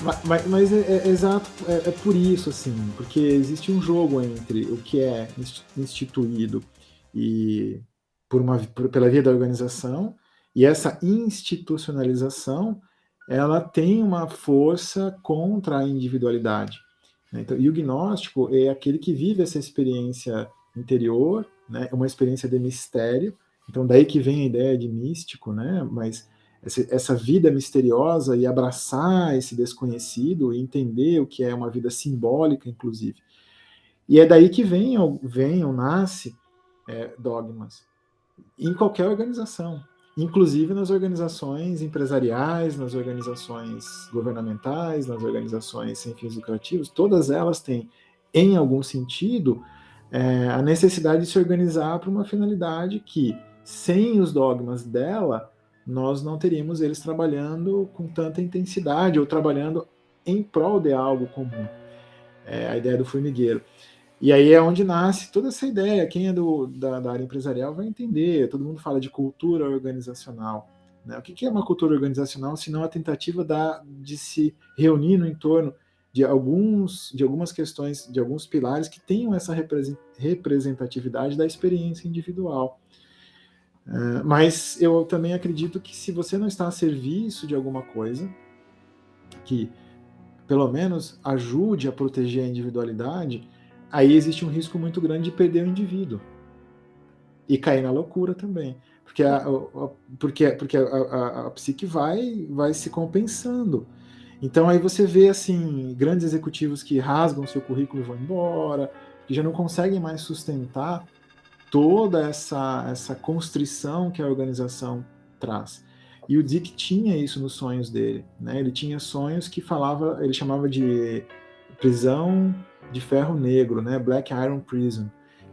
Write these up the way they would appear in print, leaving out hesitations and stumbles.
Mas é exato, é por isso, assim, porque existe um jogo entre o que é instituído e pela via da organização, e essa institucionalização, ela tem uma força contra a individualidade, né? Então, e o gnóstico é aquele que vive essa experiência interior, né? Uma experiência de mistério, então daí que vem a ideia de místico, né? Mas essa vida misteriosa e abraçar esse desconhecido e entender o que é uma vida simbólica, inclusive. E é daí que vem ou nasce dogmas em qualquer organização, inclusive nas organizações empresariais, nas organizações governamentais, nas organizações sem fins lucrativos, todas elas têm, em algum sentido, a necessidade de se organizar para uma finalidade que, sem os dogmas dela, nós não teríamos eles trabalhando com tanta intensidade ou trabalhando em prol de algo comum. A ideia do formigueiro. E aí é onde nasce toda essa ideia. Quem é da área empresarial vai entender. Todo mundo fala de cultura organizacional, né? O que é uma cultura organizacional, se não a tentativa de se reunir no entorno de algumas questões, de alguns pilares que tenham essa representatividade da experiência individual. Mas eu também acredito que se você não está a serviço de alguma coisa que pelo menos ajude a proteger a individualidade, aí existe um risco muito grande de perder o indivíduo e cair na loucura também, porque a psique vai se compensando. Então aí você vê assim grandes executivos que rasgam seu currículo e vão embora, que já não conseguem mais sustentar toda essa constrição que a organização traz. E o Dick tinha isso nos sonhos dele, né? Ele tinha sonhos que ele chamava de prisão de ferro negro, né? Black Iron Prison,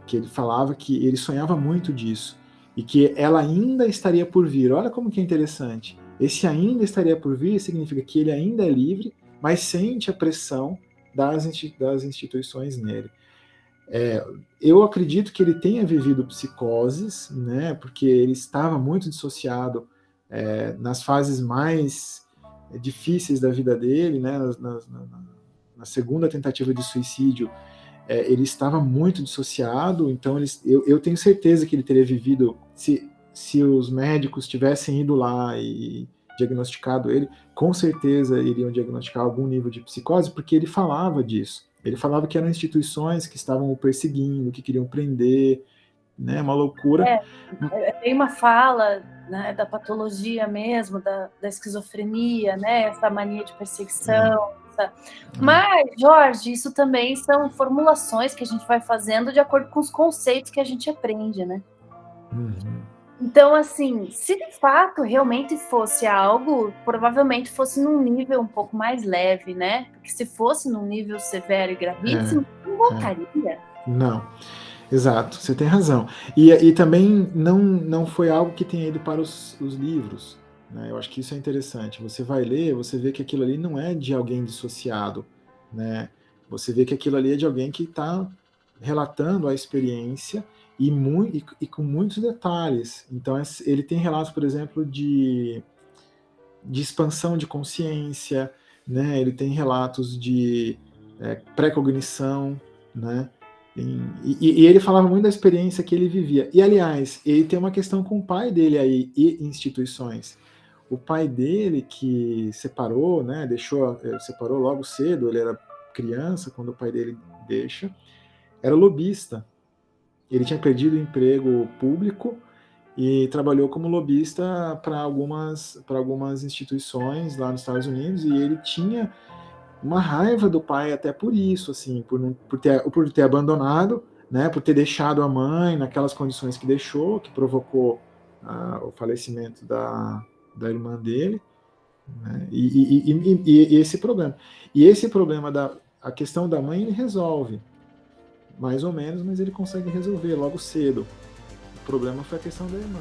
que ele falava que ele sonhava muito disso e que ela ainda estaria por vir. Olha como que é interessante. Esse ainda estaria por vir significa que ele ainda é livre, mas sente a pressão das instituições nele. Eu acredito que ele tenha vivido psicoses, né, porque ele estava muito dissociado nas fases mais difíceis da vida dele, né, na segunda tentativa de suicídio, ele estava muito dissociado, então eu tenho certeza que ele teria vivido, se os médicos tivessem ido lá e diagnosticado ele, com certeza iriam diagnosticar algum nível de psicose, porque ele falava disso. Ele falava que eram instituições que estavam o perseguindo, que queriam prender, né, uma loucura. Tem uma fala, né, da patologia mesmo, da esquizofrenia, né, essa mania de perseguição. Mas, Jorge, isso também são formulações que a gente vai fazendo de acordo com os conceitos que a gente aprende, né? Uhum. Então, assim, se de fato realmente fosse algo, provavelmente fosse num nível um pouco mais leve, né? Porque se fosse num nível severo e gravíssimo, não voltaria. Não, exato, você tem razão. E também não foi algo que tenha ido para os livros, né? Eu acho que isso é interessante. Você vai ler, você vê que aquilo ali não é de alguém dissociado, né? Você vê que aquilo ali é de alguém que está relatando a experiência e com muitos detalhes. Então, ele tem relatos, por exemplo, de expansão de consciência, né? Ele tem relatos de pré-cognição, né? E ele falava muito da experiência que ele vivia. E, aliás, ele tem uma questão com o pai dele aí e instituições. O pai dele, que separou, né? Separou logo cedo, ele era criança quando o pai dele deixa, era lobista. Ele tinha perdido o emprego público e trabalhou como lobista para algumas instituições lá nos Estados Unidos, e ele tinha uma raiva do pai até por isso, assim, por ter abandonado, né, por ter deixado a mãe naquelas condições que deixou, que provocou o falecimento da irmã dele, né, e esse problema. E esse problema a questão da mãe ele resolve, mais ou menos, mas ele consegue resolver logo cedo. O problema foi a questão da irmã.